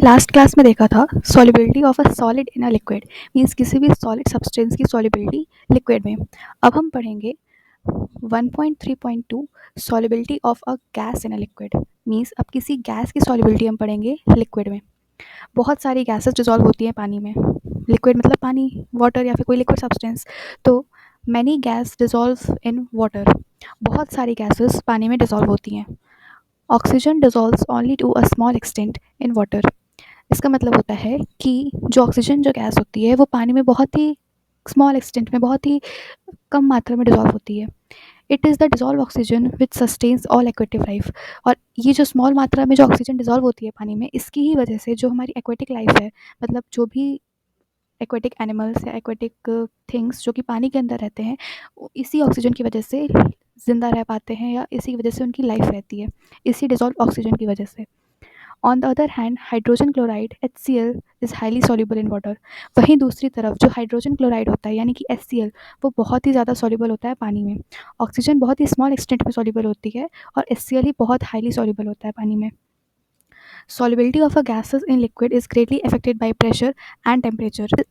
Last class में देखा था solubility of a solid in a liquid means किसी भी सॉलिड सब्सटेंस की सॉल्युबिलिटी लिक्विड में। अब हम पढ़ेंगे 1.3.2 solubility of a gas in a liquid means अब किसी गैस की सॉल्युबिलिटी हम पढ़ेंगे लिक्विड में। बहुत सारी गैसेस डिजॉल्व होती हैं पानी में। लिक्विड मतलब पानी, वाटर या फिर कोई लिक्विड सब्सटेंस। तो many gas dissolve in water, बहुत सारी गैसेस पानी में डिजॉल्व होती हैं। Oxygen dissolves only to a small extent in water. इसका मतलब होता है कि जो ऑक्सीजन जो गैस होती है वो पानी में बहुत ही स्मॉल एक्सटेंट में, बहुत ही कम मात्रा में डिजॉल्व होती है। It is the dissolve oxygen which sustains all aquatic life. और ये जो स्मॉल मात्रा में जो ऑक्सीजन डिजॉल्व होती है पानी में, इसकी ही वजह से जो हमारी एक्वेटिक लाइफ है, मतलब जो भी एक्वेटिक एनिमल्स या एक्वेटिक थिंग्स जो कि पानी के अंदर रहते हैं, इसी ऑक्सीजन की वजह से ज़िंदा रह पाते हैं या इसी की वजह से उनकी लाइफ रहती है, इसी डिजॉल्व ऑक्सीजन की वजह से। On the other hand hydrogen chloride HCl is highly soluble in water. वहीं दूसरी तरफ जो हाइड्रोजन क्लोराइड होता है यानी कि HCl, वो बहुत ही ज़्यादा सॉल्युबल होता है पानी में। ऑक्सीजन बहुत ही स्मॉल एक्सटेंट में सॉल्युबल होती है और HCl ही बहुत हाईली सॉल्युबल होता है पानी में। Solubility of a gases in liquid is greatly affected by pressure and temperature.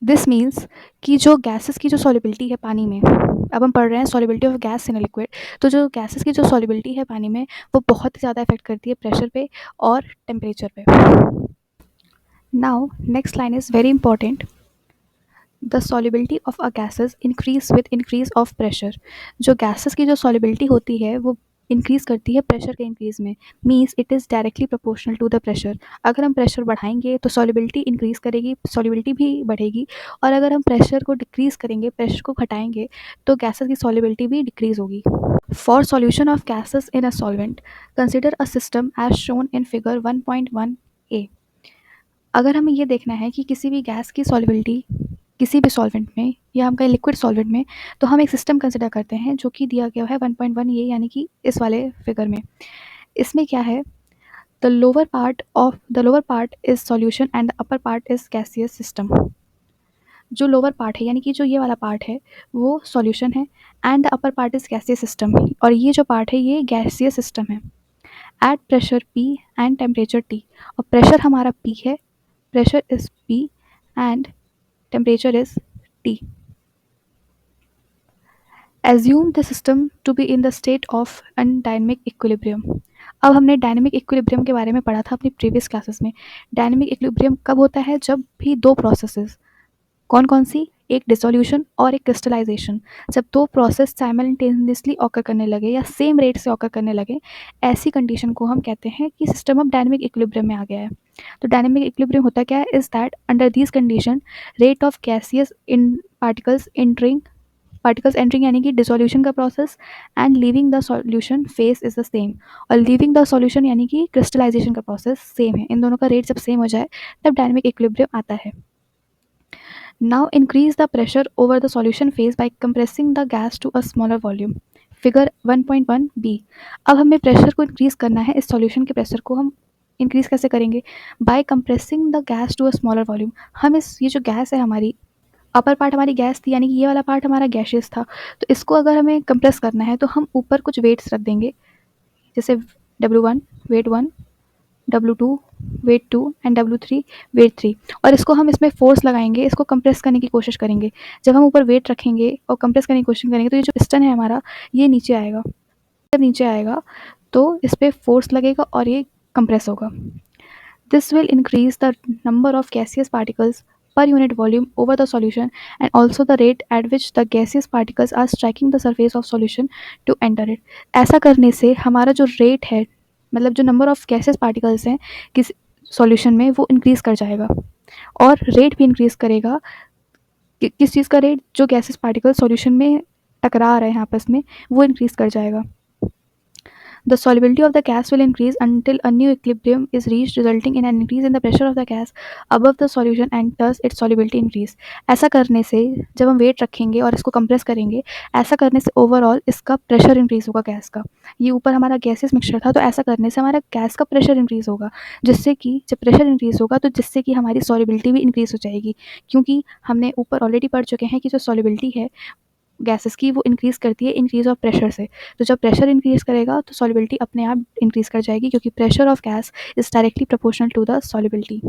This means कि जो गैसेस की जो सॉल्युबिलिटी है पानी में, अब हम पढ़ रहे हैं solubility of gas in a liquid, तो जो गैसेस की जो सॉल्युबिलिटी है पानी में वो बहुत ही ज़्यादा इफेक्ट करती है प्रेशर पे और टेम्परेचर पे। Now next line is very important. The solubility of a gases increase with increase of pressure. जो गैसेस की जो सॉल्युबिलिटी होती है वो इंक्रीज़ करती है प्रेशर के इंक्रीज़ में। Means it is directly proportional to the pressure. अगर हम प्रेशर बढ़ाएंगे तो सॉल्युबिलिटी इंक्रीज़ करेगी, सॉल्युबिलिटी भी बढ़ेगी। और अगर हम प्रेशर को डिक्रीज़ करेंगे, प्रेशर को घटाएंगे, तो गैसेस की सॉल्युबिलिटी भी डिक्रीज़ होगी। For solution of gases in a solvent consider a system as shown in figure 1.1a। अगर हमें ये देखना है कि किसी भी गैस की सॉल्युबिलिटी किसी भी सॉल्वेंट में या हम कहें लिक्विड सॉल्वेंट में, तो हम एक सिस्टम कंसिडर करते हैं जो कि दिया गया है 1.1 ये यानी कि इस वाले फिगर में। इसमें क्या है, the lower part is solution and the upper part is gaseous system. जो लोअर पार्ट है यानी कि जो ये वाला पार्ट है वो सॉल्यूशन है and the upper part is gaseous system, और ये जो पार्ट है ये गैसियस सिस्टम है। At pressure P and temperature T, और प्रेशर हमारा P है, pressure is P and temperature is T. Assume the system to be in the state of dynamic equilibrium. अब हमने डायनेमिक इक्विलिब्रियम के बारे में पढ़ा था अपनी प्रीवियस क्लासेस में। डायनेमिक इक्विलिब्रियम कब होता है, जब भी दो प्रोसेसेस, कौन कौन सी, एक डिसोल्यूशन और एक क्रिस्टलाइजेशन, जब दो प्रोसेस साइमल्टेनियसली ऑकर करने लगे या सेम रेट से ऑकर करने लगे, ऐसी कंडीशन को हम कहते हैं कि सिस्टम अब डायनेमिक इक्विलिब्रियम में आ गया है। तो डायनेमिक इक्विलिब्रियम होता क्या है, is that under these condition rate of gaseous in particles entering यानी कि डिसोल्यूशन का process and leaving the solution face is the same, और लीविंग द सॉल्यूशन यानी कि क्रिस्टलाइजेशन का प्रोसेस सेम है। इन दोनों का रेट जब सेम हो जाए तब डायनेमिक इक्विलिब्रियम आता है। Now increase the pressure over the solution phase by compressing the gas to a smaller volume. Figure 1.1b। अब हमें प्रेशर को इंक्रीज़ करना है, इस सॉल्यूशन के प्रेशर को हम इंक्रीज़ कैसे करेंगे, by compressing the gas to a smaller volume. हम ये जो गैस है हमारी, अपर पार्ट हमारी गैस थी यानी कि ये वाला पार्ट हमारा गैशियस था, तो इसको अगर हमें कंप्रेस करना है तो हम ऊपर कुछ वेट्स रख देंगे, जैसे W1 wait 1, W2 wait 2 and W3 wait 3, और इसको हम इसमें फोर्स लगाएंगे, इसको कंप्रेस करने की कोशिश करेंगे। जब हम ऊपर वेट रखेंगे और कंप्रेस करने की कोशिश करेंगे तो ये जो पिस्टन है हमारा ये नीचे आएगा। जब नीचे आएगा तो इस पर फोर्स लगेगा और ये कंप्रेस होगा। This will increase the number of gaseous particles per unit volume over the solution and also the rate at which the gaseous particles are striking the surface of solution to enter it. ऐसा करने से हमारा जो rate है, मतलब जो number of gases particles हैं किस सॉल्यूशन में, वो इंक्रीज़ कर जाएगा और रेट भी इंक्रीज़ करेगा। किस चीज़ का रेट, जो गैसेस पार्टिकल सॉल्यूशन में टकरा रहे हैं आपस में, वो इंक्रीज़ कर जाएगा। The solubility of the gas will increase until a new equilibrium is reached, resulting in an increase in the pressure of the gas above the solution and thus its solubility increase. ऐसा करने से, जब हम wait रखेंगे और इसको compress करेंगे, ऐसा करने से ओवरऑल इसका प्रेशर इंक्रीज़ होगा गैस का। ये ऊपर हमारा गैसेस मिक्सचर था, तो ऐसा करने से हमारा गैस का प्रेशर इंक्रीज़ होगा, जिससे कि जब प्रेशर इंक्रीज़ होगा तो जिससे कि हमारी सॉल्युबिलिटी भी इंक्रीज़ हो जाएगी, क्योंकि हमने ऊपर ऑलरेडी पढ़ चुके हैं कि जो सॉल्युबिलिटी है गैसेस की वो इंक्रीज़ करती है इंक्रीज़ ऑफ प्रेशर से। तो जब प्रेशर इंक्रीज़ करेगा तो सॉल्युबिलिटी अपने आप इंक्रीज़ कर जाएगी, क्योंकि pressure of gas is directly proportional to the solubility.